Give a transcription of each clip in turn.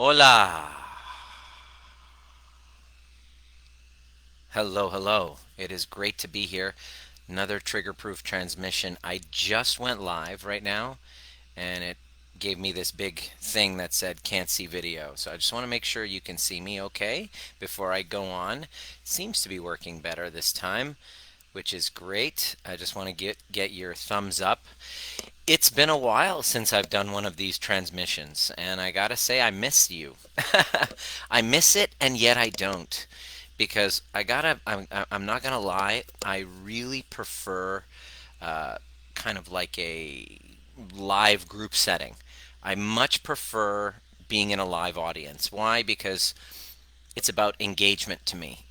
Hola. Hello, hello. It is great to be here. Another trigger proof transmission. I just went live right now and it gave me this big thing that said can't see video. So I just want to make sure you can see me okay before I go on. It seems to be working better this time, which is great. I just want to get your thumbs up. It's been a while since I've done one of these transmissions, and I gotta say, I miss you. I miss it, and yet I don't. Because I'm not gonna lie, I really prefer uh, kind of like a live group setting. I much prefer being in a live audience. Why? Because it's about engagement to me.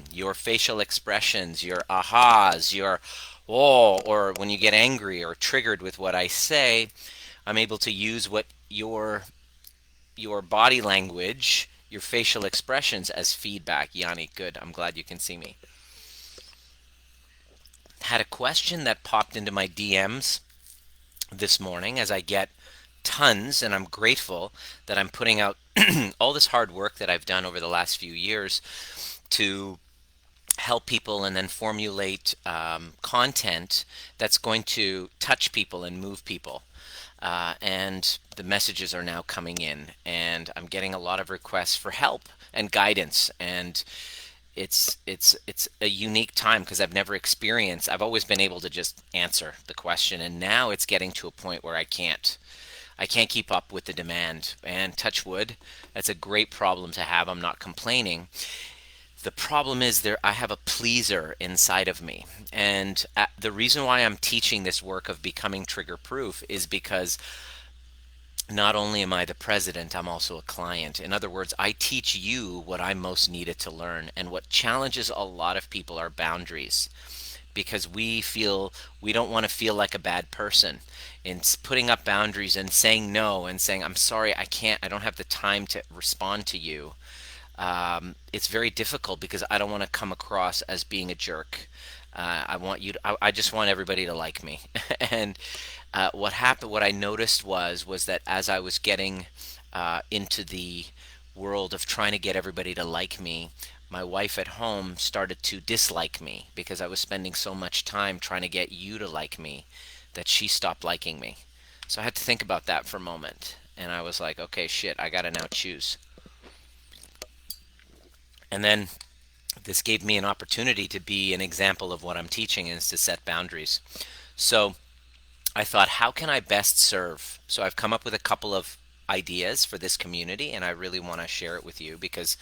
Your facial expressions, your ahas, your oh, or when you get angry or triggered with what I say, I'm able to use what your body language, your facial expressions as feedback. Yanni, good. I'm glad you can see me. Had a question that popped into my DMs this morning as I get tons, and I'm grateful that I'm putting out all this hard work that I've done over the last few years to help people and then formulate content that's going to touch people and move people. And the messages are now coming in, and I'm getting a lot of requests for help and guidance. And it's a unique time because I've never experienced. I've always been able to just answer the question, and now it's getting to a point where I can't. I can't keep up with the demand. And touch wood, that's a great problem to have. I'm not complaining. The problem is there I have a pleaser inside of me. And the reason why I'm teaching this work of becoming trigger proof is because not only am I the president, I'm also a client. In other words, I teach you what I'm most needed to learn. And what challenges a lot of people are boundaries, because we don't want to feel like a bad person in putting up boundaries and saying no and saying, I'm sorry, I don't have the time to respond to you. It's very difficult because I don't want to come across as being a jerk. I just want everybody to like me. And what happened, what I noticed was that as I was getting into the world of trying to get everybody to like me, my wife at home started to dislike me because I was spending so much time trying to get you to like me that she stopped liking me. So I had to think about that for a moment. And I was like, okay, shit, I got to now choose. And then this gave me an opportunity to be an example of what I'm teaching is to set boundaries. So I thought, how can I best serve? So I've come up with a couple of ideas for this community, and I really want to share it with you because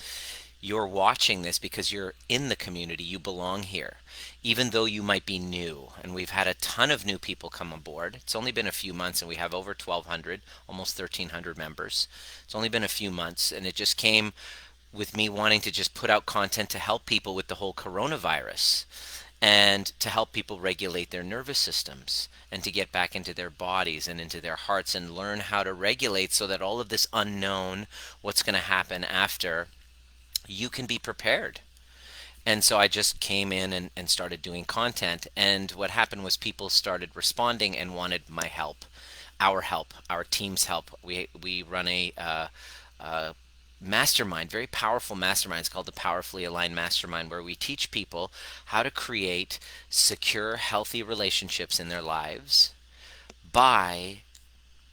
you're watching this because you're in the community, you belong here, even though you might be new. And we've had a ton of new people come aboard. It's only been a few months, and we have over 1,200, almost 1,300 members. It's only been a few months, and it just came with me wanting to just put out content to help people with the whole coronavirus and to help people regulate their nervous systems and to get back into their bodies and into their hearts and learn how to regulate so that all of this unknown, what's going to happen after, you can be prepared. And so I just came in and started doing content. And what happened was people started responding and wanted my help, our team's help. We run a mastermind, very powerful mastermind. It's called the Powerfully Aligned Mastermind, where we teach people how to create secure, healthy relationships in their lives by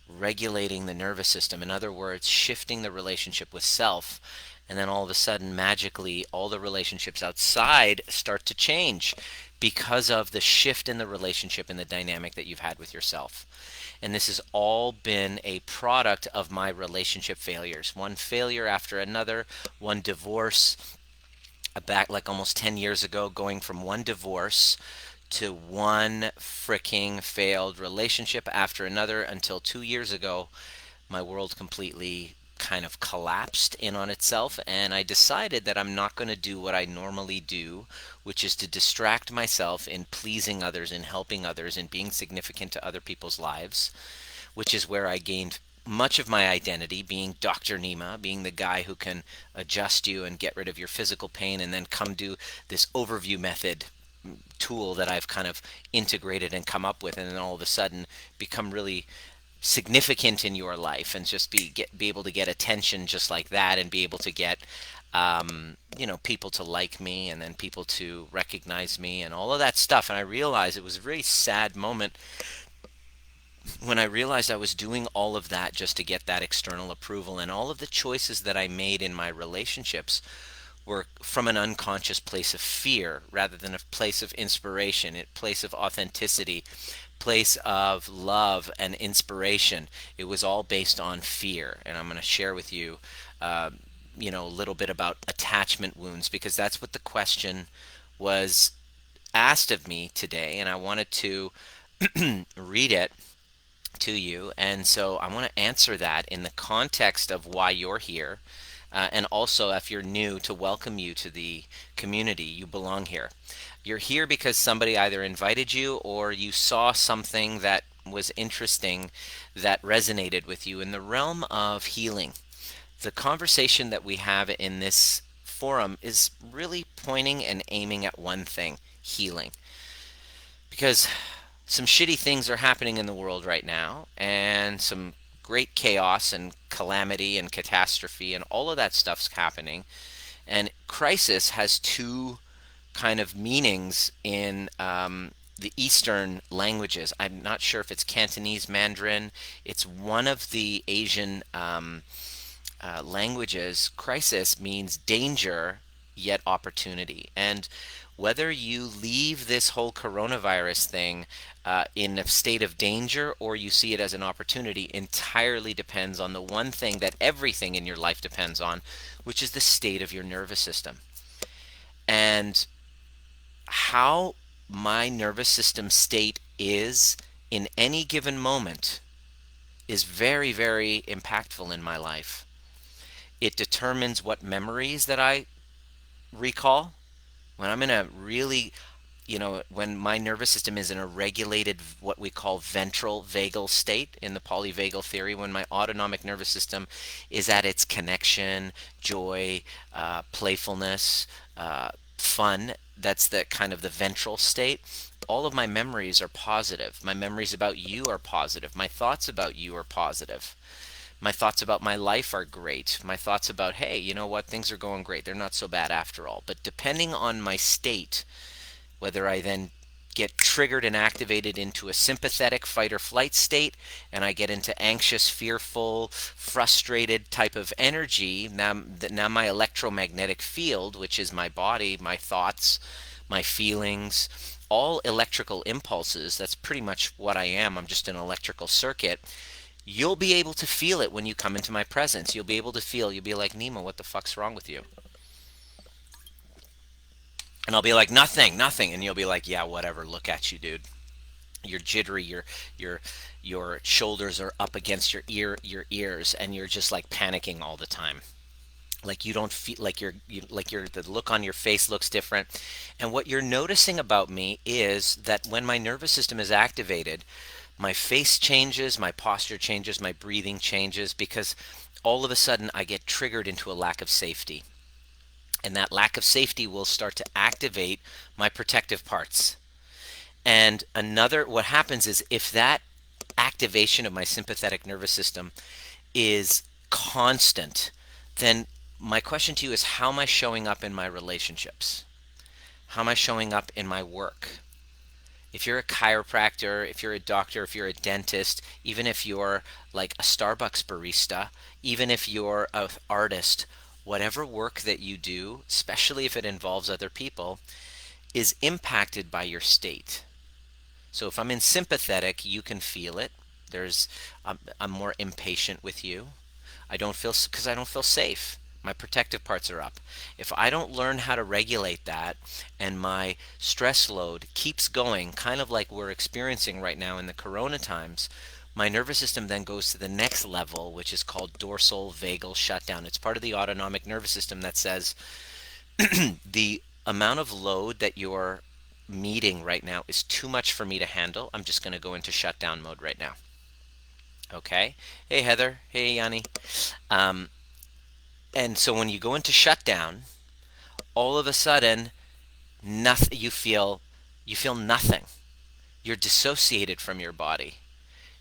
regulating the nervous system. In other words, shifting the relationship with self. And then all of a sudden, magically, all the relationships outside start to change because of the shift in the relationship and the dynamic that you've had with yourself. And this has all been a product of my relationship failures. One failure after another, one divorce, back like almost 10 years ago, going from one divorce to one freaking failed relationship after another until 2 years ago, my world completely kind of collapsed in on itself, and I decided that I'm not going to do what I normally do, which is to distract myself in pleasing others, in helping others, in being significant to other people's lives, which is where I gained much of my identity, being Dr. Nima, being the guy who can adjust you and get rid of your physical pain, and then come do this overview method tool that I've kind of integrated and come up with, and then all of a sudden become really significant in your life and just be able to get attention just like that, and be able to get people to like me, and then people to recognize me and all of that stuff. And I realized it was a very sad moment when I realized I was doing all of that just to get that external approval, and all of the choices that I made in my relationships were from an unconscious place of fear rather than a place of inspiration, a place of authenticity, place of love and inspiration. It was all based on fear. And I'm going to share with you, uh, a little bit about attachment wounds, because that's what the question was asked of me today. And I wanted to read it to you. And so I want to answer that in the context of why you're here. And also, if you're new, to welcome you to the community. You belong here. You're here because somebody either invited you, or you saw something that was interesting that resonated with you in the realm of healing. The conversation that we have in this forum is really pointing and aiming at one thing: healing. Because some shitty things are happening in the world right now, and some great chaos and calamity and catastrophe and all of that stuff's happening. And crisis has two kind of meanings in the Eastern languages. I'm not sure if it's Cantonese, Mandarin. It's one of the Asian languages. Crisis means danger, yet opportunity. And whether you leave this whole coronavirus thing in a state of danger, or you see it as an opportunity, entirely depends on the one thing that everything in your life depends on, which is the state of your nervous system. And how my nervous system state is in any given moment is very, very impactful in my life. It determines what memories that I recall. When I'm in a really, when my nervous system is in a regulated, what we call ventral vagal state in the polyvagal theory, when my autonomic nervous system is at its connection, joy, playfulness, fun, that's the kind of the ventral state. All of my memories are positive. My memories about you are positive. My thoughts about you are positive. My thoughts about my life are great. My thoughts about, hey, you know what, things are going great. They're not so bad after all. But depending on my state, whether I then get triggered and activated into a sympathetic fight or flight state, and I get into anxious, fearful, frustrated type of energy, now my electromagnetic field, which is my body, my thoughts, my feelings, all electrical impulses, that's pretty much what I am. I'm just an electrical circuit. You'll be able to feel it when you come into my presence. You'll be able to feel, you'll be like, Nima, what the fuck's wrong with you? And I'll be like, nothing, nothing. And you'll be like, yeah, whatever. Look at you, dude. You're jittery. Your your shoulders are up against your ears, and you're just like panicking all the time. Like you don't feel like the look on your face looks different. And what you're noticing about me is that when my nervous system is activated, my face changes, my posture changes, my breathing changes, because all of a sudden I get triggered into a lack of safety. And that lack of safety will start to activate my protective parts. And what happens is, if that activation of my sympathetic nervous system is constant, then my question to you is, how am I showing up in my relationships? How am I showing up in my work? If you're a chiropractor, if you're a doctor, if you're a dentist, even if you're like a Starbucks barista, even if you're an artist, whatever work that you do, especially if it involves other people, is impacted by your state. So if I'm in sympathetic, you can feel it. I'm more impatient with you. I don't feel, because I don't feel safe. My protective parts are up. If I don't learn how to regulate that, and my stress load keeps going, kind of like we're experiencing right now in the corona times, my nervous system then goes to the next level, which is called dorsal vagal shutdown. It's part of the autonomic nervous system that says, the amount of load that you're meeting right now is too much for me to handle. I'm just going to go into shutdown mode right now. Okay? Hey, Heather. Hey, Yanni. Um, and so when you go into shutdown, all of a sudden, nothing. You feel nothing. You're dissociated from your body.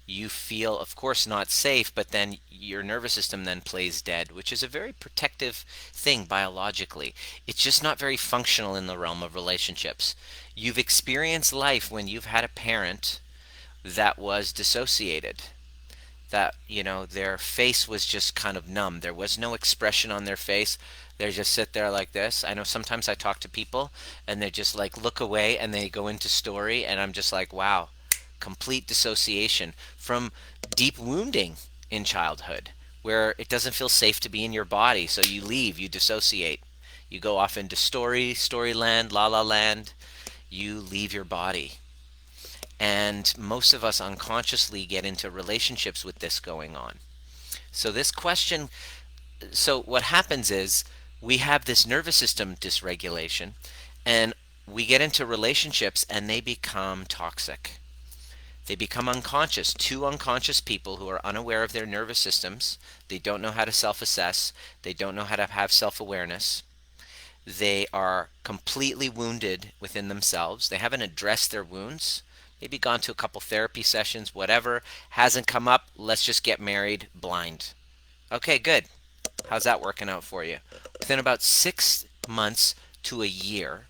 You feel, of course, not safe, but then your nervous system then plays dead, which is a very protective thing biologically. It's just not very functional in the realm of relationships. You've experienced life when you've had a parent that was dissociated, that their face was just kind of numb. There was no expression on their face. They just sit there like this. I know sometimes I talk to people and they just like look away and they go into story, and I'm just like, wow, complete dissociation from deep wounding in childhood where it doesn't feel safe to be in your body, so you leave, you dissociate, you go off into storyland, la la land, you leave your body. And most of us unconsciously get into relationships with this going on. So this question, so what happens is we have this nervous system dysregulation, and we get into relationships and they become toxic. They become unconscious. Two unconscious people who are unaware of their nervous systems. They don't know how to self-assess. They don't know how to have self-awareness. They are completely wounded within themselves. They haven't addressed their wounds. Maybe gone to a couple therapy sessions, whatever. Hasn't come up. Let's just get married blind. Okay, good. How's that working out for you? Within about 6 months to a year,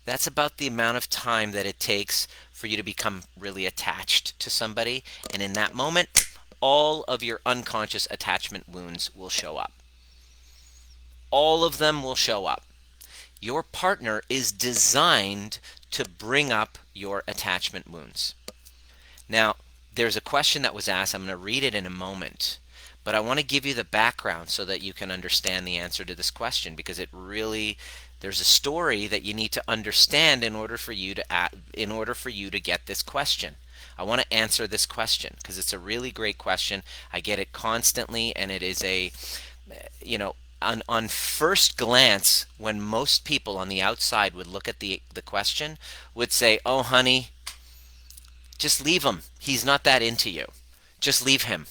that's about the amount of time that it takes for you to become really attached to somebody. And in that moment, all of your unconscious attachment wounds will show up. All of them will show up. Your partner is designed to bring up your attachment wounds. Now, there's a question that was asked. I'm going to read it in a moment. But I want to give you the background so that you can understand the answer to this question, because it really, there's a story that you need to understand in order for you to get this question. I want to answer this question because it's a really great question. I get it constantly, and it is on first glance, when most people on the outside would look at the question, would say, "Oh, honey, just leave him. He's not that into you. Just leave him."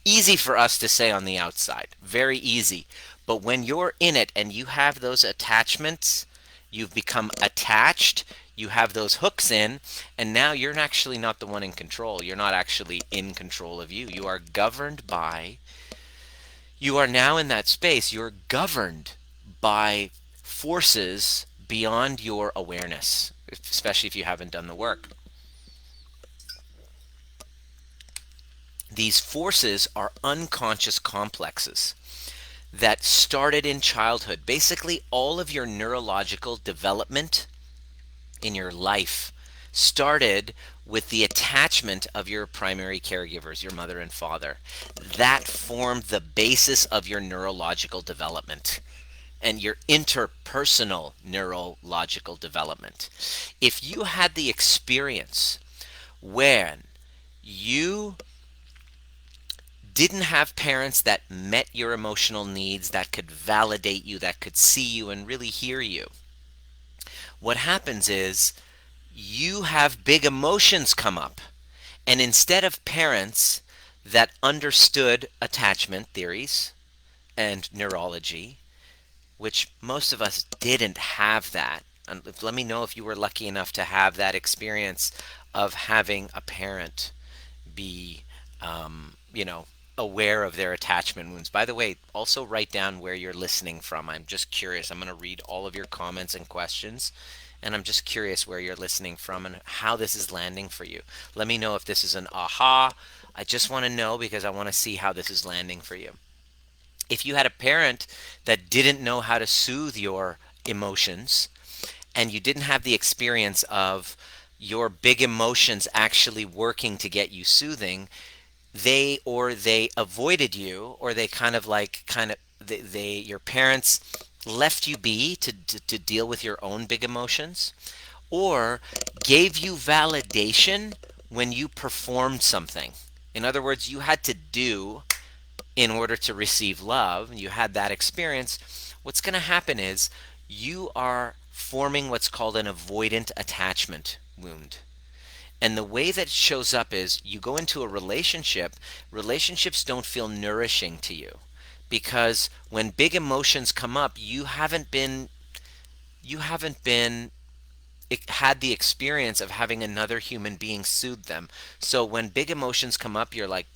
Easy for us to say on the outside, very easy. But when you're in it and you have those attachments, you've become attached, you have those hooks in, and now you're actually not the one in control. You're not actually in control of you. You are governed by, you are now in that space, you're governed by forces beyond your awareness, especially if you haven't done the work. These forces are unconscious complexes that started in childhood. Basically, all of your neurological development in your life started with the attachment of your primary caregivers, your mother and father. That formed the basis of your neurological development and your interpersonal neurological development. If you had the experience when you didn't have parents that met your emotional needs, that could validate you, that could see you and really hear you, what happens is you have big emotions come up. And instead of parents that understood attachment theories and neurology, which most of us didn't have that, and let me know if you were lucky enough to have that experience of having a parent be, aware of their attachment wounds. By the way, also write down where you're listening from. I'm just curious. I'm going to read all of your comments and questions, and I'm just curious where you're listening from and how this is landing for you. Let me know if this is an aha. I just want to know because I want to see how this is landing for you. If you had a parent that didn't know how to soothe your emotions, and you didn't have the experience of your big emotions actually working to get you soothing, they avoided you, or your parents left you be to deal with your own big emotions, or gave you validation when you performed something. In other words, you had to do in order to receive love. You had that experience. What's going to happen is you are forming what's called an avoidant attachment wound. And the way that it shows up is you go into a relationship, relationships don't feel nourishing to you because when big emotions come up, you haven't been had the experience of having another human being soothe them. So when big emotions come up, you're like,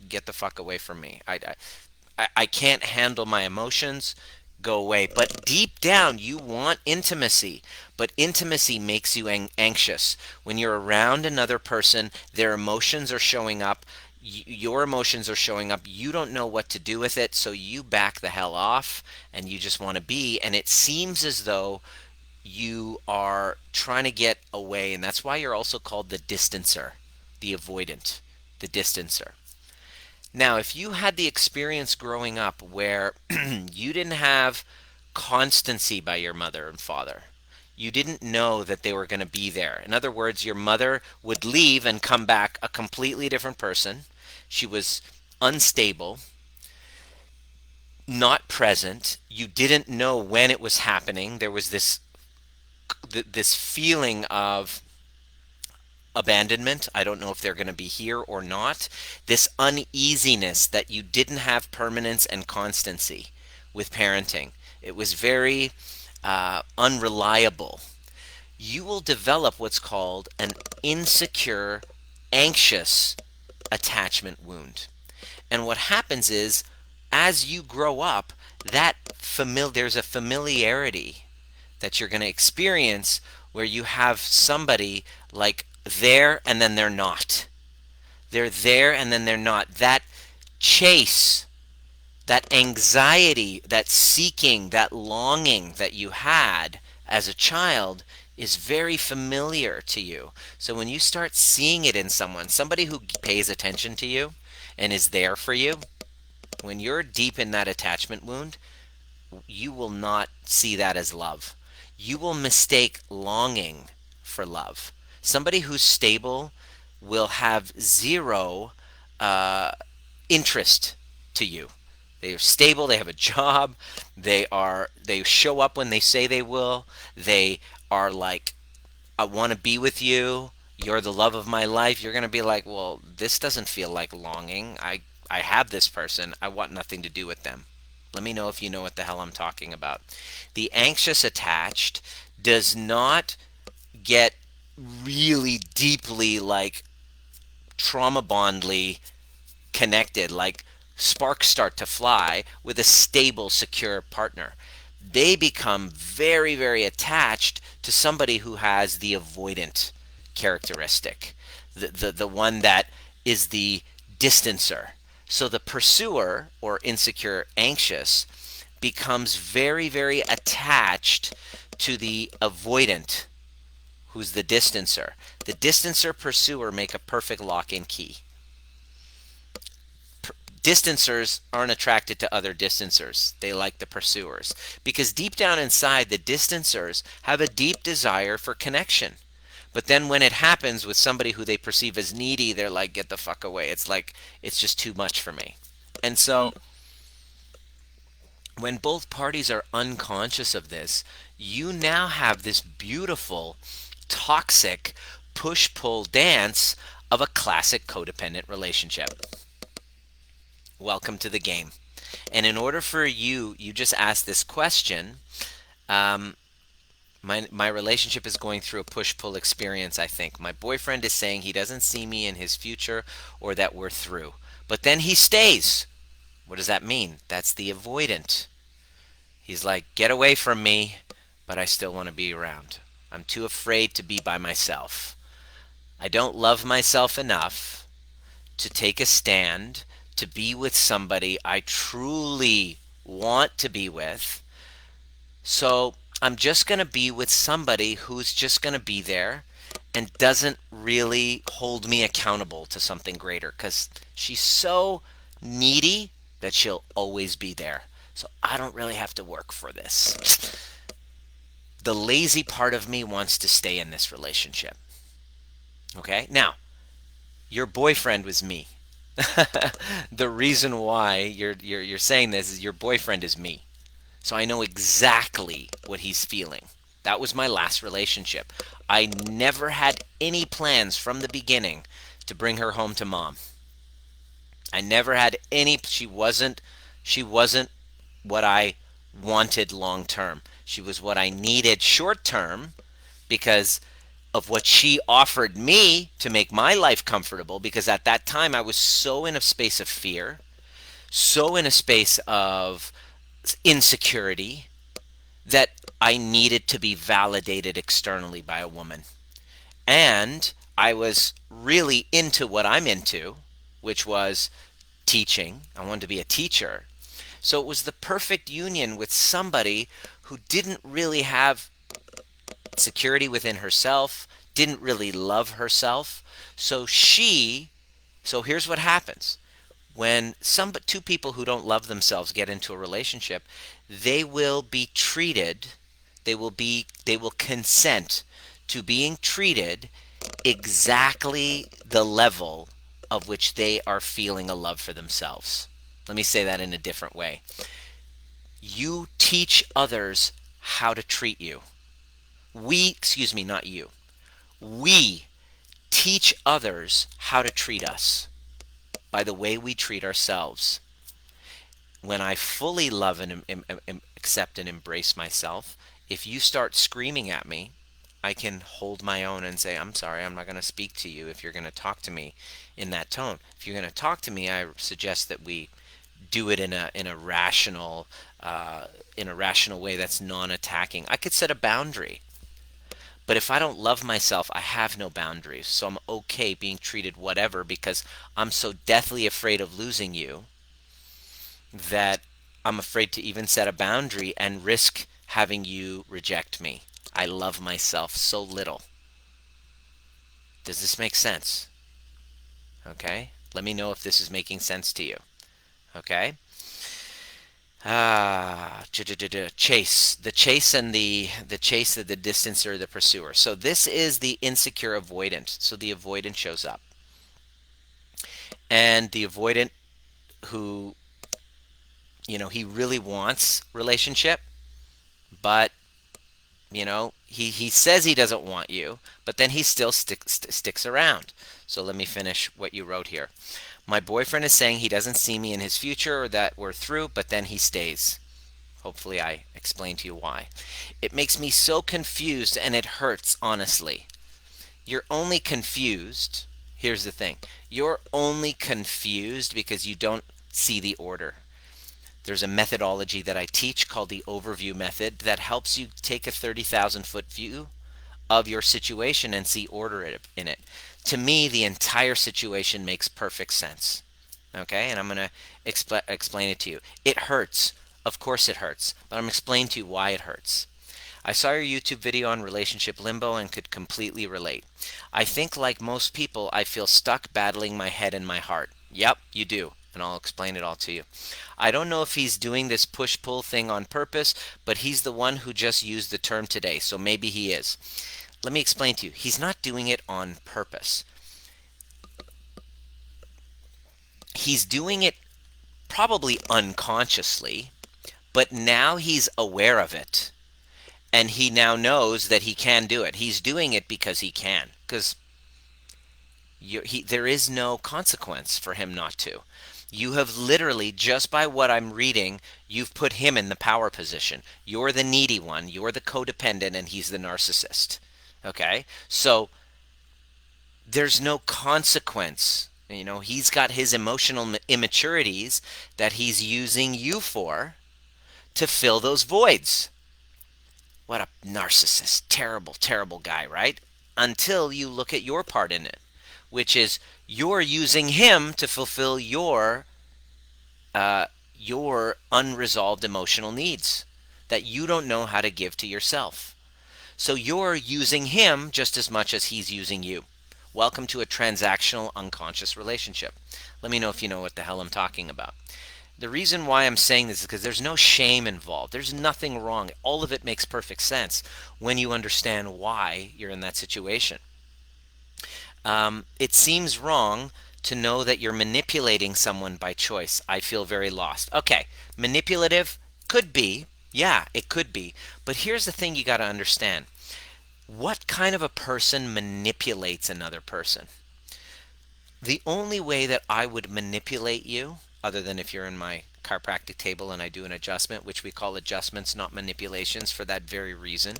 get the fuck away from me. I can't handle my emotions. Go away. But deep down, you want intimacy. But intimacy makes you anxious. When you're around another person, their emotions are showing up. Your emotions are showing up. You don't know what to do with it. So you back the hell off and you just want to be. And it seems as though you are trying to get away. And that's why you're also called the distancer, the avoidant, the distancer. Now, if you had the experience growing up where you didn't have constancy by your mother and father, you didn't know that they were going to be there. In other words, your mother would leave and come back a completely different person. She was unstable, not present. You didn't know when it was happening. There was this feeling of abandonment. I don't know if they're going to be here or not. This uneasiness that you didn't have permanence and constancy with parenting. It was very unreliable. You will develop what's called an insecure, anxious attachment wound. And what happens is, as you grow up, there's a familiarity that you're going to experience where you have somebody like there and then they're not. They're there and then they're not. That chase, that anxiety, that seeking, that longing that you had as a child is very familiar to you. So when you start seeing it in someone, somebody who pays attention to you and is there for you, when you're deep in that attachment wound, you will not see that as love. You will mistake longing for love. Somebody who's stable will have zero uh, interest to you. They are stable. They have a job. They show up when they say they will. They are like, I want to be with you. You're the love of my life. You're going to be like, well, this doesn't feel like longing. I have this person. I want nothing to do with them. Let me know if you know what the hell I'm talking about. The anxious attached does not get really deeply, like, trauma bondly connected, like sparks start to fly with a stable, secure partner. They become very, very attached to somebody who has the avoidant characteristic, the one that is the distancer. So the pursuer, or insecure, anxious, becomes very, very attached to the avoidant, who's the distancer. The distancer pursuer make a perfect lock-in key. Distancers aren't attracted to other distancers. They like the pursuers. Because deep down inside, the distancers have a deep desire for connection. But then when it happens with somebody who they perceive as needy, they're like, get the fuck away. It's like, it's just too much for me. And so when both parties are unconscious of this, you now have this beautiful, toxic push-pull dance of a classic codependent relationship. Welcome to the game. And in order for you just asked this question. My relationship is going through a push-pull experience, I think. My boyfriend is saying he doesn't see me in his future or that we're through. But then he stays. What does that mean? That's the avoidant. He's like, get away from me, but I still want to be around. I'm too afraid to be by myself. I don't love myself enough to take a stand, to be with somebody I truly want to be with. So I'm just going to be with somebody who's just going to be there and doesn't really hold me accountable to something greater, because she's so needy that she'll always be there. So I don't really have to work for this. The lazy part of me wants to stay in this relationship. Okay? Now, your boyfriend was me. The reason why you're saying this is your boyfriend is me. So I know exactly what he's feeling. That was my last relationship. I never had any plans from the beginning to bring her home to mom. I never had any. She wasn't what I wanted long term. She was what I needed short term, because of what she offered me to make my life comfortable, because at that time I was so in a space of fear, so in a space of insecurity, that I needed to be validated externally by a woman. And I was really into what I'm into, which was teaching. I wanted to be a teacher. So it was the perfect union with somebody who didn't really have security within herself, didn't really love herself. So so here's what happens. When two people who don't love themselves get into a relationship, they will be treated, they will consent to being treated exactly the level of which they are feeling a love for themselves. Let me say that in a different way. You teach others how to treat you. Excuse me, not you. We teach others how to treat us by the way we treat ourselves. When I fully love and accept and embrace myself, if you start screaming at me, I can hold my own and say, I'm sorry, I'm not going to speak to you if you're going to talk to me in that tone. If you're going to talk to me, I suggest that we do it in a rational way that's non-attacking. I could set a boundary. But if I don't love myself, I have no boundaries. So I'm okay being treated whatever, because I'm so deathly afraid of losing you that I'm afraid to even set a boundary and risk having you reject me. I love myself so little. Does this make sense? Okay? Let me know if this is making sense to you. Okay? Chase. The chase and the chase of the distancer, the pursuer. So this is the insecure avoidant. So the avoidant shows up. And the avoidant who, he really wants relationship, but he says he doesn't want you, but then he still sticks around. So let me finish what you wrote here. My boyfriend is saying he doesn't see me in his future or that we're through, but then he stays. Hopefully I explained to you why. It makes me so confused and it hurts, honestly. You're only confused. Here's the thing. You're only confused because you don't see the order. There's a methodology that I teach called the overview method that helps you take a 30,000-foot view of your situation and see order in it. To me, the entire situation makes perfect sense. Okay, and I'm going to explain it to you. It hurts. Of course it hurts, but I'm explaining to you why it hurts. I saw your YouTube video on Relationship Limbo and could completely relate. I think, like most people, I feel stuck battling my head and my heart. Yep, you do, and I'll explain it all to you. I don't know if he's doing this push-pull thing on purpose, but he's the one who just used the term today, so maybe he is. Let me explain to you. He's not doing it on purpose. He's doing it probably unconsciously, but now he's aware of it. And he now knows that he can do it. He's doing it because he can. Because there is no consequence for him not to. You have literally, just by what I'm reading, you've put him in the power position. You're the needy one. You're the codependent, and he's the narcissist. Okay? So there's no consequence. He's got his emotional immaturities that he's using you for to fill those voids. What a narcissist. Terrible, terrible guy, right? Until you look at your part in it, which is you're using him to fulfill your unresolved emotional needs that you don't know how to give to yourself. So you're using him just as much as he's using you. Welcome to a transactional unconscious relationship. Let me know if you know what the hell I'm talking about. The reason why I'm saying this is because there's no shame involved. There's nothing wrong. All of it makes perfect sense when you understand why you're in that situation. It seems wrong to know that you're manipulating someone by choice. I feel very lost. Okay, manipulative could be. Yeah, it could be. But here's the thing you got to understand. What kind of a person manipulates another person? The only way that I would manipulate you, other than if you're in my chiropractic table and I do an adjustment, which we call adjustments, not manipulations, for that very reason.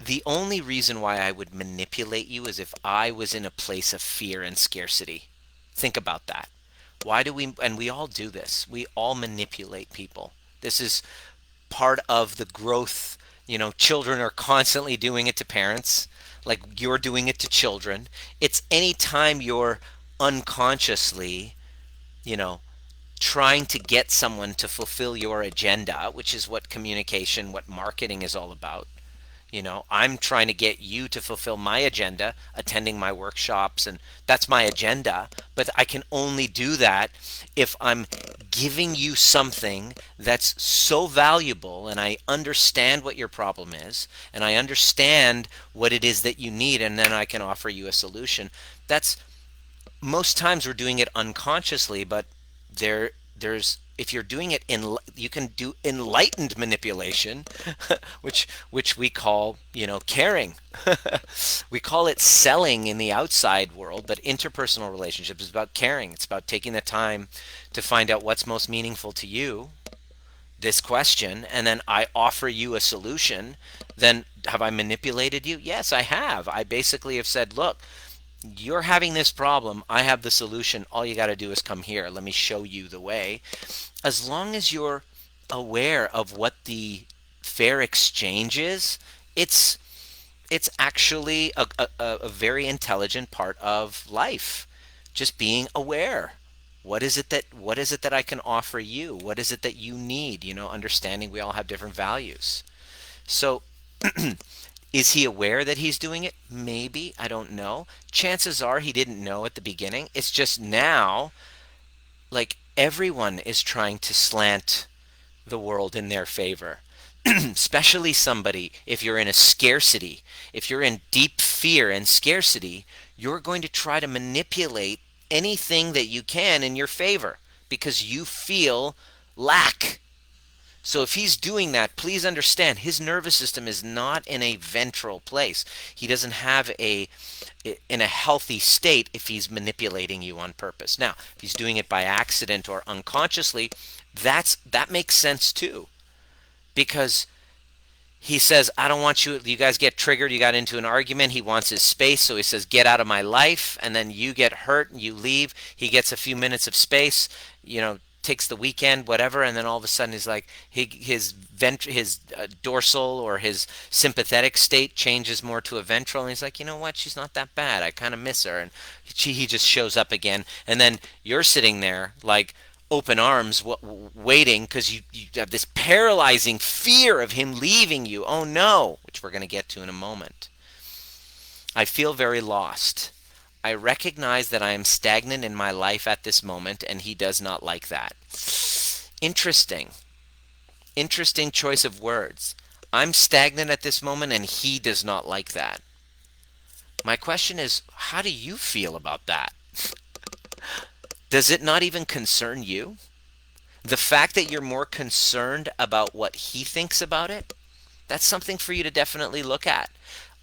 The only reason why I would manipulate you is if I was in a place of fear and scarcity. Think about that. Why do we, and we all do this, we all manipulate people. This is part of the growth. Children are constantly doing it to parents, like you're doing it to children. It's any time you're unconsciously, you know, trying to get someone to fulfill your agenda, which is what communication, what marketing is all about. I'm trying to get you to fulfill my agenda, attending my workshops, and that's my agenda. But I can only do that if I'm giving you something that's so valuable and I understand what your problem is and I understand what it is that you need, and then I can offer you a solution. That's most times we're doing it unconsciously, but there's if you're doing it in, you can do enlightened manipulation, which we call, caring. We call it selling in the outside world, but interpersonal relationships is about caring. It's about taking the time to find out what's most meaningful to you, this question, and then I offer you a solution. Then have I manipulated you? Yes, I have. I basically have said, look, you're having this problem. I have the solution. All you got to do is come here. Let me show you the way. As long as you're aware of what the fair exchange is, it's actually a very intelligent part of life. Just being aware. What is it that I can offer you? What is it that you need? Understanding we all have different values. So is he aware that he's doing it? Maybe. I don't know. Chances are he didn't know at the beginning. It's just now, like, everyone is trying to slant the world in their favor. Especially somebody, if you're in a scarcity, if you're in deep fear and scarcity, you're going to try to manipulate anything that you can in your favor because you feel lack. So if he's doing that, please understand his nervous system is not in a ventral place. He doesn't have in a healthy state if he's manipulating you on purpose. Now, if he's doing it by accident or unconsciously, that makes sense too. Because he says, I don't want you guys get triggered, you got into an argument, he wants his space, so he says, get out of my life, and then you get hurt and you leave. He gets a few minutes of space, takes the weekend, whatever, and then all of a sudden he's like, his dorsal or his sympathetic state changes more to a ventral, and he's like, you know what, she's not that bad, I kind of miss her, and he just shows up again, and then you're sitting there like open arms, waiting, because you have this paralyzing fear of him leaving you. Oh no, which we're going to get to in a moment. I feel very lost. I recognize that I am stagnant in my life at this moment, and he does not like that. Interesting. Interesting choice of words. I'm stagnant at this moment, and he does not like that. My question is, how do you feel about that? Does it not even concern you? The fact that you're more concerned about what he thinks about it, that's something for you to definitely look at.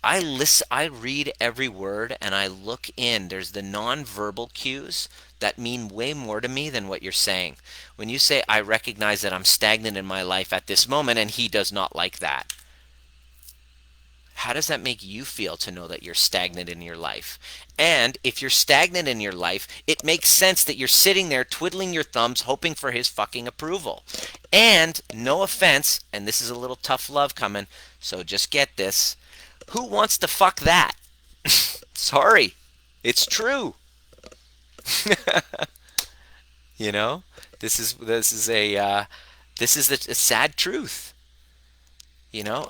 I read every word and I look in. There's the nonverbal cues that mean way more to me than what you're saying. When you say, I recognize that I'm stagnant in my life at this moment and he does not like that. How does that make you feel to know that you're stagnant in your life? And if you're stagnant in your life, it makes sense that you're sitting there twiddling your thumbs hoping for his fucking approval. And no offense, and this is a little tough love coming, so just get this. Who wants to fuck that? Sorry. It's true. you know? This is a sad truth. You know?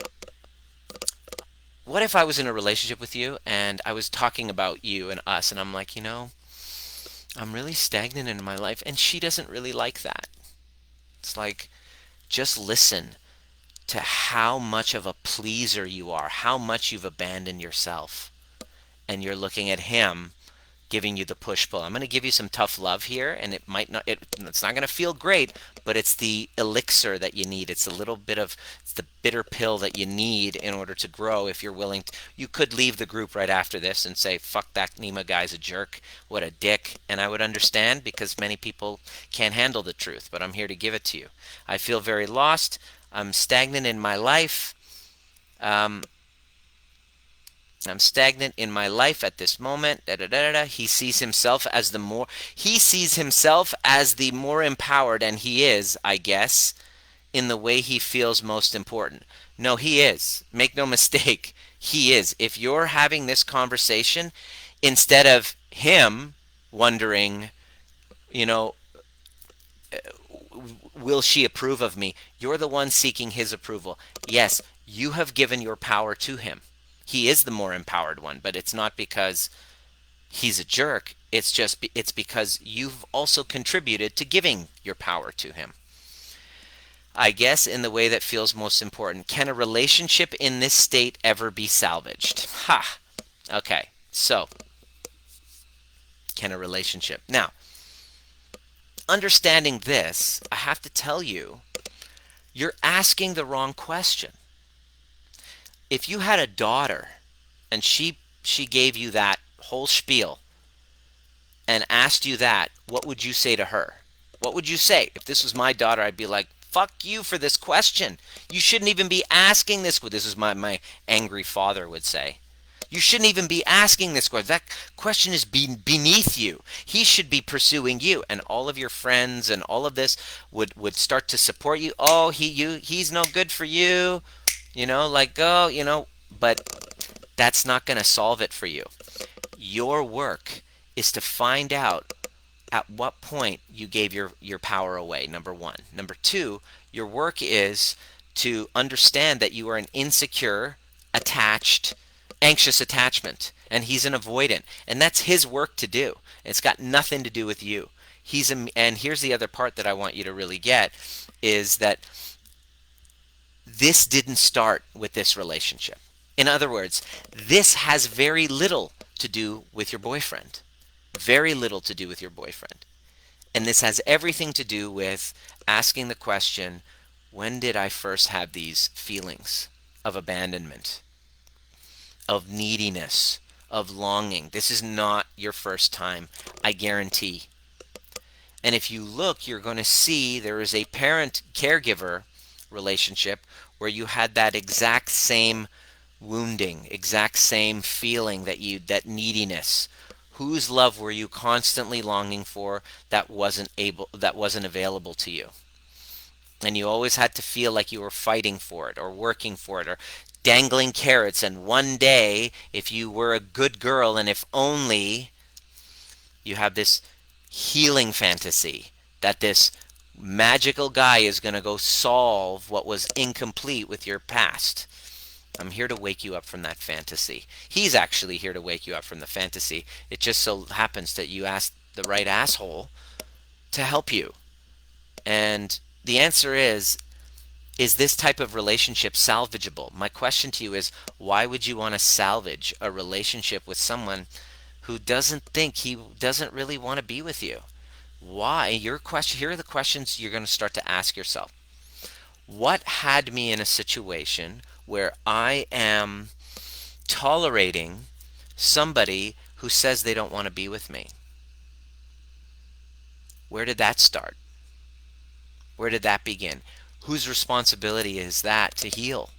What if I was in a relationship with you and I was talking about you and us and I'm like, I'm really stagnant in my life and she doesn't really like that. It's like, just listen to how much of a pleaser you are, how much you've abandoned yourself. And you're looking at him giving you the push-pull. I'm going to give you some tough love here, and it's not going to feel great, but it's the elixir that you need. It's the bitter pill that you need in order to grow. If you're willing to, you could leave the group right after this and say, fuck, that Nima guy's a jerk, what a dick, and I would understand because many people can't handle the truth, but I'm here to give it to you. I feel very lost. I'm stagnant in my life. I'm stagnant in my life at this moment. Da, da, da, da. He sees himself as the more empowered, and he is, I guess, in the way he feels most important. No, he is. Make no mistake, he is. If you're having this conversation, instead of him wondering, you know, will she approve of me? You're the one seeking his approval. Yes, you have given your power to him. He is the more empowered one, but it's not because he's a jerk. It's because you've also contributed to giving your power to him. I guess in the way that feels most important. Can a relationship in this state ever be salvaged? Ha. Okay. So, can a relationship? Now, understanding this, I have to tell you, you're asking the wrong question. If you had a daughter and she gave you that whole spiel and asked you that, what would you say to her? What would you say? If this was my daughter, I'd be like, fuck you for this question. You shouldn't even be asking this. This is my angry father would say. You shouldn't even be asking this question. That question is beneath you. He should be pursuing you. And all of your friends and all of this would start to support you. Oh, he's no good for you. Like go, but that's not going to solve it for you. Your work is to find out at what point you gave your power away, number one. Number two, your work is to understand that you are an insecure, attached, anxious attachment, and he's an avoidant, and that's his work to do. It's got nothing to do with you. And here's the other part that I want you to really get, is that this didn't start with this relationship. In other words, this has very little to do with your boyfriend. Very little to do with your boyfriend. And this has everything to do with asking the question, when did I first have these feelings of abandonment, of neediness, of longing? This is not your first time, I guarantee. And if you look, you're going to see there is a parent-caregiver relationship where you had that exact same wounding, exact same feeling, that neediness. Whose love were you constantly longing for that wasn't available to you? And you always had to feel like you were fighting for it or working for it or dangling carrots, and one day, if you were a good girl and if only, you have this healing fantasy that this magical guy is going to go solve what was incomplete with your past. I'm here to wake you up from that fantasy. He's actually here to wake you up from the fantasy. It just so happens that you asked the right asshole to help you. And the answer is this type of relationship salvageable? My question to you is, why would you want to salvage a relationship with someone who doesn't really want to be with you? Why? Here are the questions you're going to start to ask yourself. What had me in a situation where I am tolerating somebody who says they don't want to be with me? Where did that start? Where did that begin? Whose responsibility is that to heal?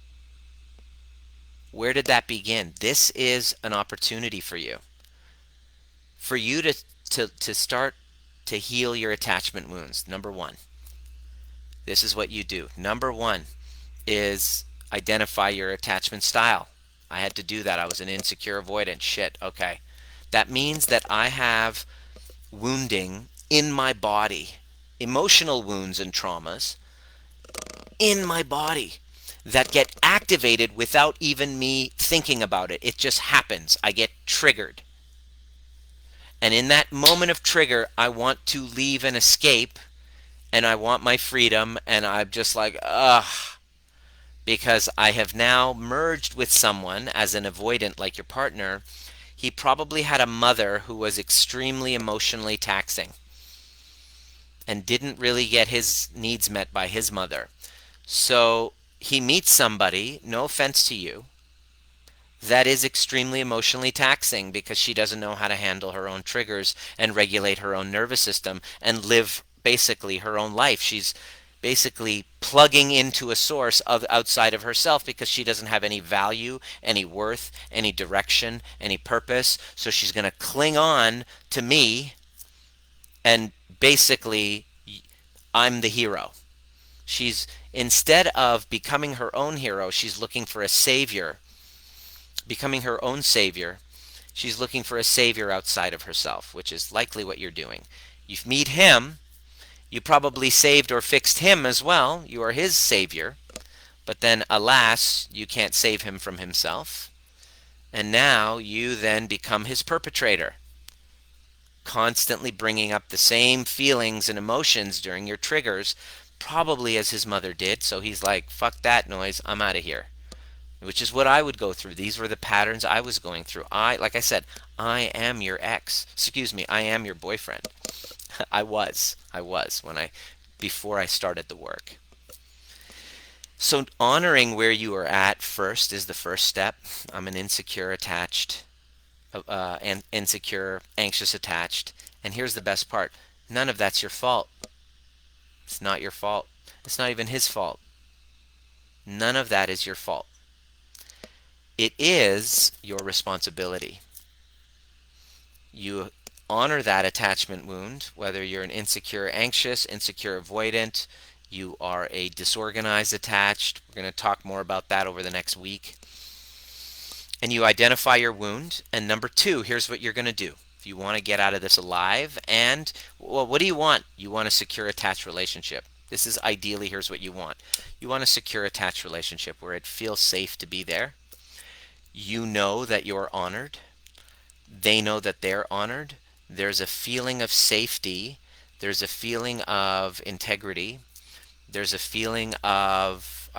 Where did that begin? This is an opportunity for you. For you to start to heal your attachment wounds. Number one. This is what you do. Number one is identify your attachment style. I had to do that. I was an insecure avoidant. Shit, okay. That means that I have wounding in my body, emotional wounds and traumas in my body that get activated without even me thinking about it. It just happens. I get triggered. And in that moment of trigger, I want to leave and escape, and I want my freedom, and I'm just like, ugh. Because I have now merged with someone as an avoidant like your partner. He probably had a mother who was extremely emotionally taxing and didn't really get his needs met by his mother. So he meets somebody, no offense to you, that is extremely emotionally taxing because she doesn't know how to handle her own triggers and regulate her own nervous system and live basically her own life. She's basically plugging into a source of outside of herself because she doesn't have any value, any worth, any direction, any purpose. So she's going to cling on to me, and basically I'm the hero. She's, instead of becoming her own hero, she's looking for a savior, becoming her own savior. She's looking for a savior outside of herself, which is likely what you're doing. You meet him, you probably saved or fixed him as well. You are his savior. But then, alas, you can't save him from himself. And now you then become his perpetrator, constantly bringing up the same feelings and emotions during your triggers, probably as his mother did. So he's like, fuck that noise, I'm out of here. Which is what I would go through. These were the patterns I was going through. Like I said, I am your ex. Excuse me, I am your boyfriend. I was before I started the work. So honoring where you are at first is the first step. I'm an insecure attached, and insecure, anxious attached. And here's the best part. None of that's your fault. It's not your fault. It's not even his fault. None of that is your fault. It is your responsibility. You honor that attachment wound, whether you're an insecure anxious, insecure avoidant, you are a disorganized attached. We're going to talk more about that over the next week. And you identify your wound. And number two, here's what you're going to do. If you want to get out of this alive, and, well, what do you want? You want a secure attached relationship. This is ideally, here's what you want. You want a secure attached relationship where it feels safe to be there. You know that you're honored. They know that they're honored. There's a feeling of safety. There's a feeling of integrity. There's a feeling of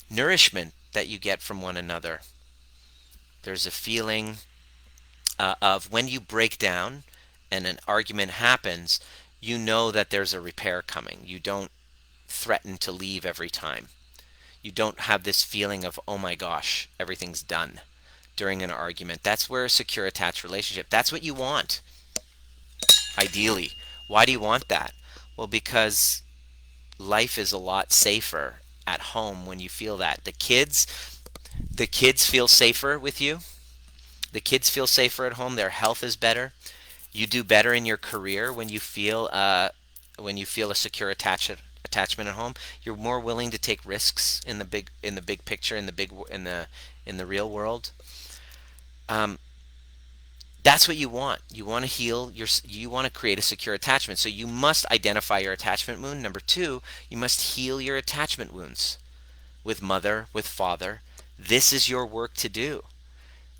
nourishment that you get from one another. There's a feeling of when you break down and an argument happens, you know that there's a repair coming. You don't threaten to leave every time. You don't have this feeling of, oh my gosh, everything's done during an argument. That's where a secure attached relationship, that's what you want, ideally. Why do you want that? Well, because life is a lot safer at home when you feel that. The kids feel safer with you. The kids feel safer at home. Their health is better. You do better in your career when you feel a secure attachment at home. You're more willing to take risks in the big picture, in the real world. That's what you want. You want to heal you want to create a secure attachment. So you must identify your attachment wound. Number two, you must heal your attachment wounds with mother, with father. This is your work to do.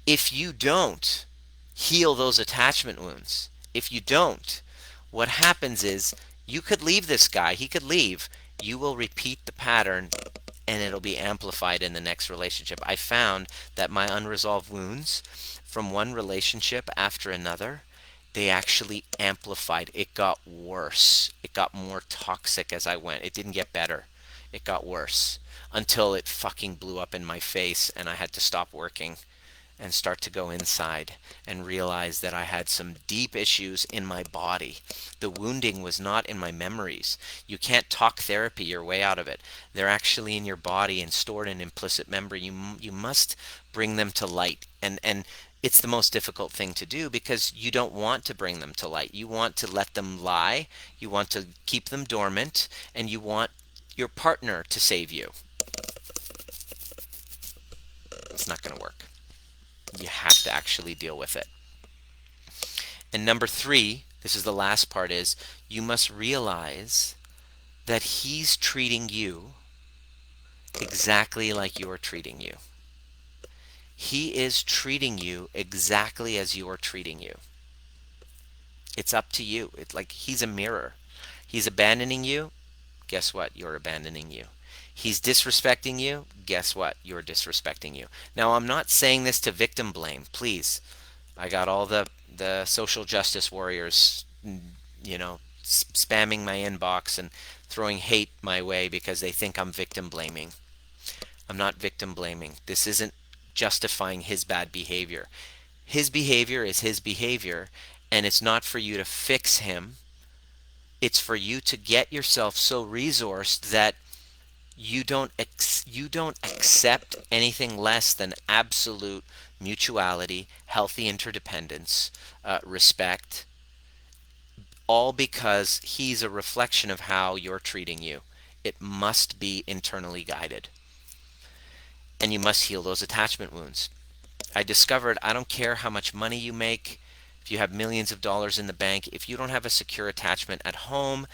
If you don't heal those attachment wounds, if you don't, what happens is you could leave this guy, he could leave, you will repeat the pattern and it'll be amplified in the next relationship. I found that my unresolved wounds from one relationship after another, they actually amplified. It got worse. It got more toxic as I went. It didn't get better. It got worse until it fucking blew up in my face and I had to stop working and start to go inside and realize that I had some deep issues in my body. The wounding was not in my memories. You can't talk therapy your way out of it. They're actually in your body and stored in implicit memory. You must bring them to light. And it's the most difficult thing to do because you don't want to bring them to light. You want to let them lie. You want to keep them dormant. And you want your partner to save you. It's not going to work. You have to actually deal with it. And number three, this is the last part, is you must realize that he's treating you exactly like you're treating you. He is treating you exactly as you're treating you. It's up to you. It's like he's a mirror. He's abandoning you. Guess what? You're abandoning you. He's disrespecting you. Guess what? You're disrespecting you. Now, I'm not saying this to victim blame. Please. I got all the social justice warriors, spamming my inbox and throwing hate my way because they think I'm victim blaming. I'm not victim blaming. This isn't justifying his bad behavior. His behavior is his behavior, and it's not for you to fix him. It's for you to get yourself so resourced that you don't accept anything less than absolute mutuality, healthy interdependence, respect, all because he's a reflection of how you're treating you. It must be internally guided, and you must heal those attachment wounds. I discovered I don't care how much money you make, if you have millions of dollars in the bank, if you don't have a secure attachment at home,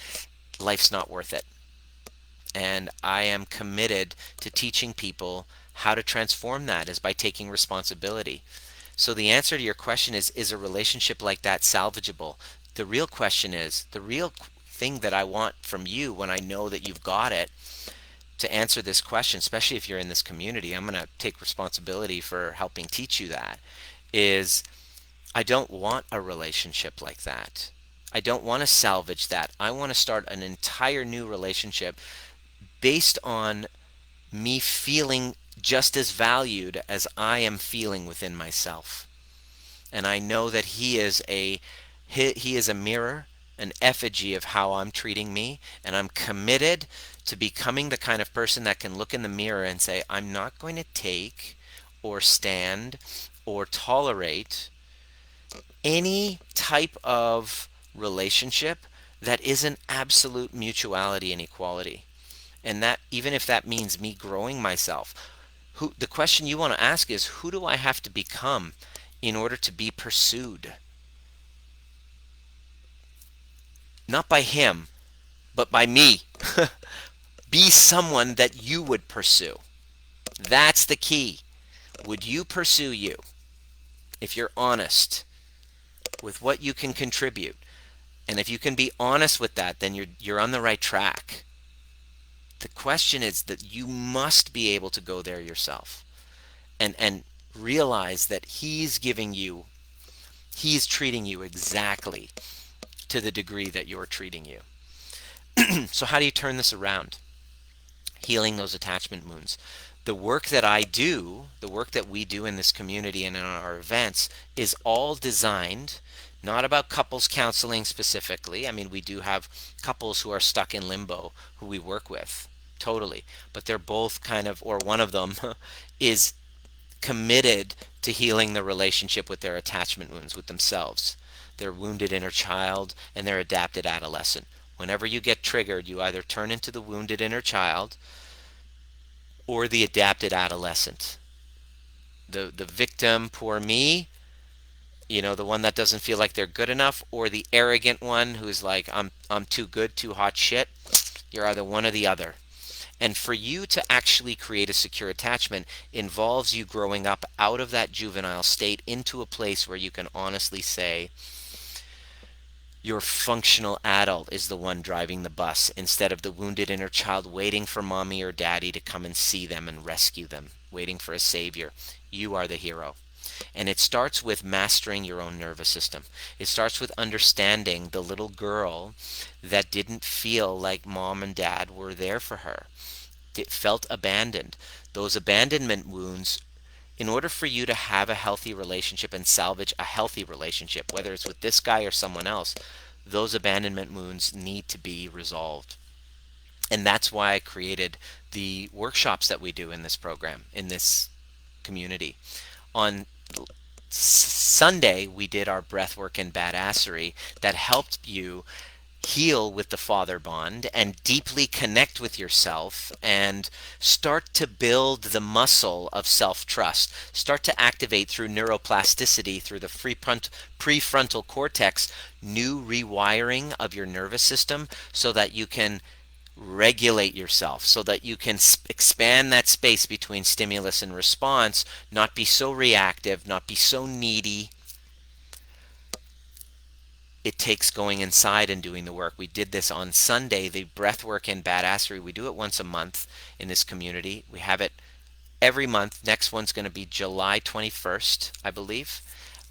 life's not worth it. And I am committed to teaching people how to transform that is by taking responsibility. So the answer to your question is a relationship like that salvageable? The real question is, the real thing that I want from you when I know that you've got it to answer this question, especially if you're in this community, I'm going to take responsibility for helping teach you that, is I don't want a relationship like that. I don't want to salvage that. I want to start an entire new relationship based on me feeling just as valued as I am feeling within myself. And I know that he is a mirror, an effigy of how I'm treating me, and I'm committed to becoming the kind of person that can look in the mirror and say, I'm not going to take or stand or tolerate any type of relationship that isn't absolute mutuality and equality. And that, even if that means me growing myself, the question you want to ask is, who do I have to become in order to be pursued? Not by him, but by me. Be someone that you would pursue. That's the key. Would you pursue you? If you're honest with what you can contribute, and if you can be honest with that, then you're on the right track. The question is that you must be able to go there yourself and realize that he's treating you exactly to the degree that you're treating you. So how do you turn this around? Healing those attachment wounds. The work that I do, the work that we do in this community and in our events, is all designed not about couples counseling specifically. I mean, we do have couples who are stuck in limbo who we work with, totally. But they're both kind of, or one of them is committed to healing the relationship with their attachment wounds with themselves, their wounded inner child, and their adapted adolescent. Whenever you get triggered, you either turn into the wounded inner child or the adapted adolescent. The victim, poor me, the one that doesn't feel like they're good enough, or the arrogant one who's like, I'm too good, too hot shit. You're either one or the other. And for you to actually create a secure attachment involves you growing up out of that juvenile state into a place where you can honestly say, your functional adult is the one driving the bus instead of the wounded inner child waiting for mommy or daddy to come and see them and rescue them, waiting for a savior. You are the hero. And it starts with mastering your own nervous system. It starts with understanding the little girl that didn't feel like mom and dad were there for her. It felt abandoned. Those abandonment wounds, in order for you to have a healthy relationship and salvage a healthy relationship, whether it's with this guy or someone else, those abandonment wounds need to be resolved. And that's why I created the workshops that we do in this program, in this community. On Sunday, we did our breathwork and badassery that helped you heal with the father bond and deeply connect with yourself and start to build the muscle of self-trust. Start to activate through neuroplasticity, through the prefrontal cortex, new rewiring of your nervous system so that you can regulate yourself, so that you can expand that space between stimulus and response, not be so reactive, not be so needy. It takes going inside and doing the work. We did this on Sunday, the breathwork and badassery. We do it once a month in this community. We have it every month. Next one's going to be July 21st, I believe,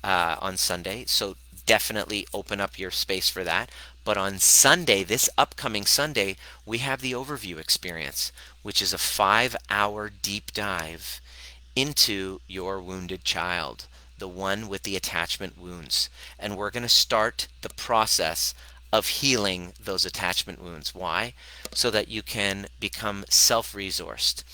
on Sunday. So definitely open up your space for that. But on Sunday, this upcoming Sunday, we have the overview experience, which is a 5-hour deep dive into your wounded child, the one with the attachment wounds. And we're going to start the process of healing those attachment wounds. Why? So that you can become self-resourced,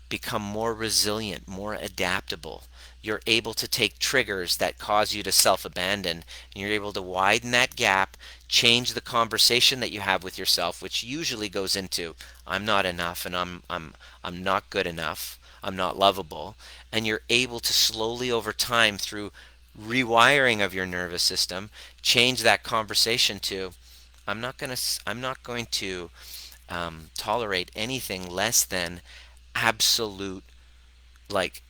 become more resilient, more adaptable. You're able to take triggers that cause you to self-abandon, and you're able to widen that gap, change the conversation that you have with yourself, which usually goes into I'm not enough, and I'm not good enough, I'm not lovable, and you're able to slowly over time, through rewiring of your nervous system, change that conversation to I'm not going to tolerate anything less than absolute, like,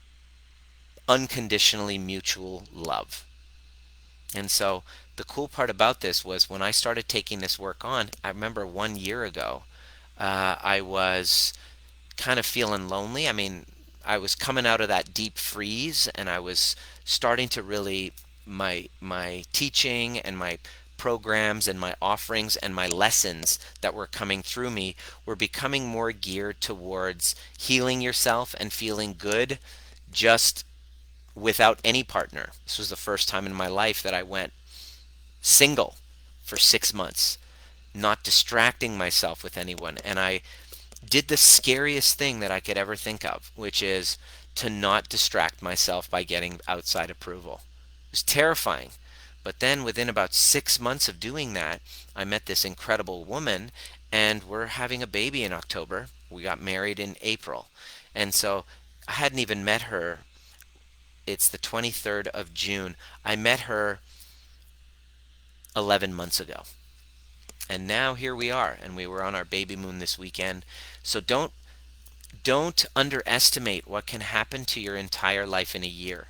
unconditionally mutual love. And so the cool part about this was when I started taking this work on, I remember 1 year ago, I was kind of feeling lonely. I mean, I was coming out of that deep freeze, and I was starting to really, my teaching and my programs and my offerings and my lessons that were coming through me were becoming more geared towards healing yourself and feeling good just without any partner. This was the first time in my life that I went single for 6 months, not distracting myself with anyone. And I did the scariest thing that I could ever think of, which is to not distract myself by getting outside approval. It was terrifying. But then within about 6 months of doing that, I met this incredible woman, and we're having a baby in October. We got married in April. And so I hadn't even met her. It's the 23rd of June. I met her 11 months ago. And now here we are, and we were on our baby moon this weekend. So don't underestimate what can happen to your entire life in a year.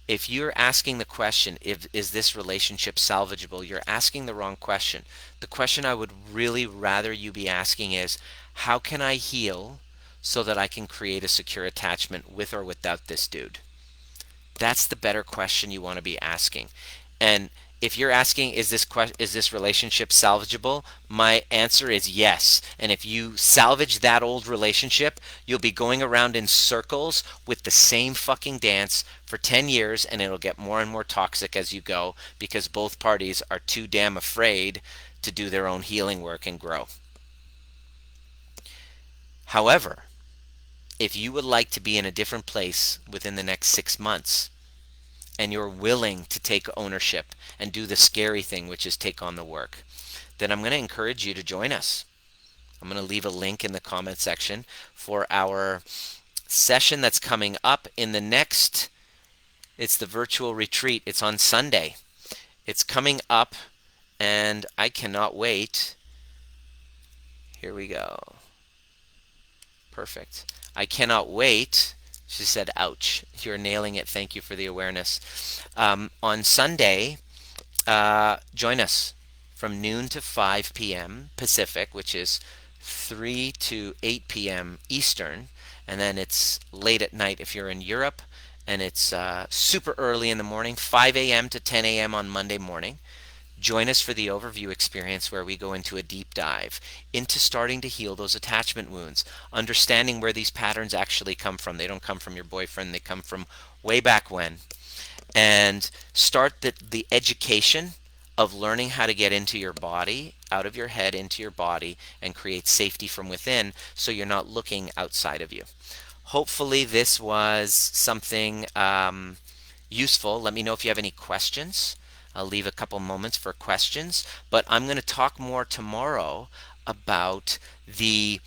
If you're asking the question, is this relationship salvageable, you're asking the wrong question. The question I would really rather you be asking is, how can I heal so that I can create a secure attachment with or without this dude? That's the better question you want to be asking. And if you're asking, is this relationship salvageable? My answer is yes. And if you salvage that old relationship, you'll be going around in circles with the same fucking dance for 10 years, and it'll get more and more toxic as you go, because both parties are too damn afraid to do their own healing work and grow. However, if you would like to be in a different place within the next 6 months, and you're willing to take ownership and do the scary thing, which is take on the work, then I'm going to encourage you to join us. I'm going to leave a link in the comment section for our session that's coming up in the next, it's the virtual retreat. It's on Sunday. It's coming up, and I cannot wait. Here we go. Perfect. I cannot wait. She said, ouch. You're nailing it. Thank you for the awareness. On Sunday, join us from noon to 5 p.m. Pacific, which is 3 to 8 p.m. Eastern. And then it's late at night if you're in Europe. And it's super early in the morning, 5 a.m. to 10 a.m. on Monday morning. Join us for the overview experience, where we go into a deep dive into starting to heal those attachment wounds, understanding where these patterns actually come from. They don't come from your boyfriend, they come from way back when. And start the education of learning how to get into your body, out of your head, into your body, and create safety from within, so you're not looking outside of you. Hopefully this was something useful. Let me know if you have any questions. I'll leave a couple moments for questions, but I'm going to talk more tomorrow about the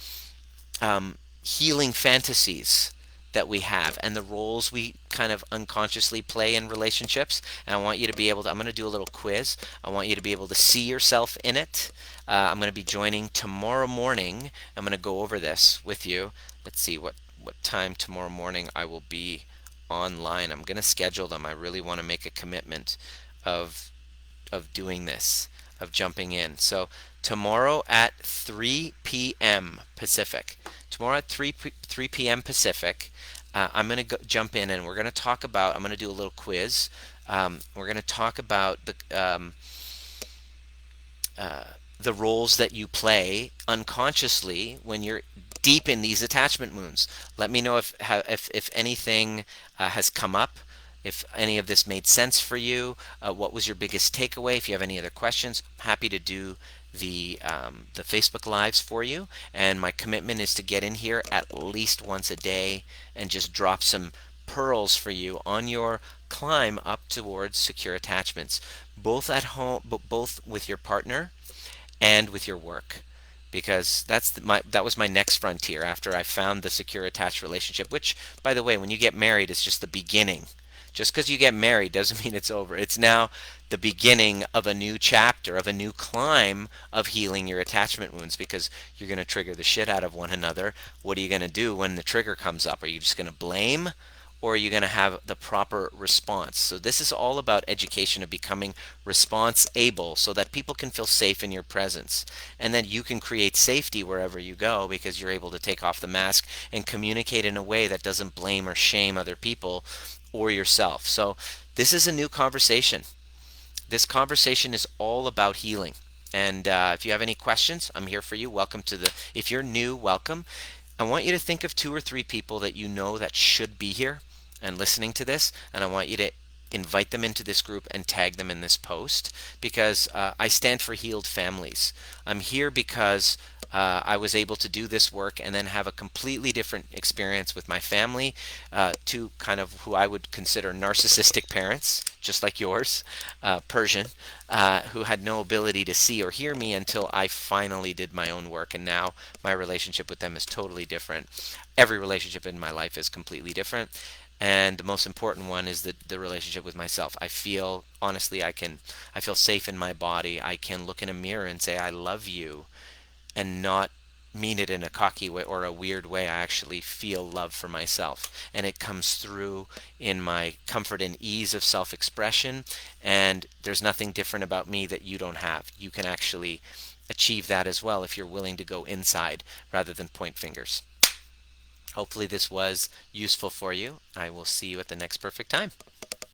healing fantasies that we have and the roles we kind of unconsciously play in relationships. And I want you to be able to, I'm going to do a little quiz. I want you to be able to see yourself in it. I'm going to be joining tomorrow morning. I'm going to go over this with you. Let's see what time tomorrow morning I will be online. I'm going to schedule them. I really want to make a commitment of doing this, of jumping in. So tomorrow at 3 p.m. Pacific. Tomorrow at 3 p.m. Pacific, I'm going to jump in, and we're going to talk about, I'm going to do a little quiz. We're going to talk about the roles that you play unconsciously when you're deep in these attachment wounds. Let me know if anything has come up if any of this made sense for you. What was your biggest takeaway? If you have any other questions, I'm happy to do the Facebook Lives for you. And my commitment is to get in here at least once a day and just drop some pearls for you on your climb up towards secure attachments, both at home, but both with your partner and with your work, because that was my next frontier after I found the secure attached relationship, which, by the way, when you get married, is just the beginning. Just because you get married doesn't mean it's over. It's now the beginning of a new chapter, of a new climb of healing your attachment wounds, because you're going to trigger the shit out of one another. What are you going to do when the trigger comes up? Are you just going to blame, or are you going to have the proper response? So this is all about education of becoming response able, so that people can feel safe in your presence, and then you can create safety wherever you go, because you're able to take off the mask and communicate in a way that doesn't blame or shame other people or yourself. So this is a new conversation. This conversation is all about healing. And if you have any questions, I'm here for you. Welcome to the, if you're new, welcome. I want you to think of 2 or 3 people that you know that should be here and listening to this, and I want you to invite them into this group and tag them in this post, because I stand for healed families. I'm here because I was able to do this work and then have a completely different experience with my family, two kind of who I would consider narcissistic parents, just like yours, Persian, who had no ability to see or hear me until I finally did my own work. And now my relationship with them is totally different. Every relationship in my life is completely different. And the most important one is the relationship with myself. I feel, honestly, I feel safe in my body. I can look in a mirror and say, I love you, and not mean it in a cocky way or a weird way. I actually feel love for myself, and it comes through in my comfort and ease of self-expression. And there's nothing different about me that you don't have. You can actually achieve that as well if you're willing to go inside rather than point fingers. Hopefully this was useful for you. I will see you at the next perfect time.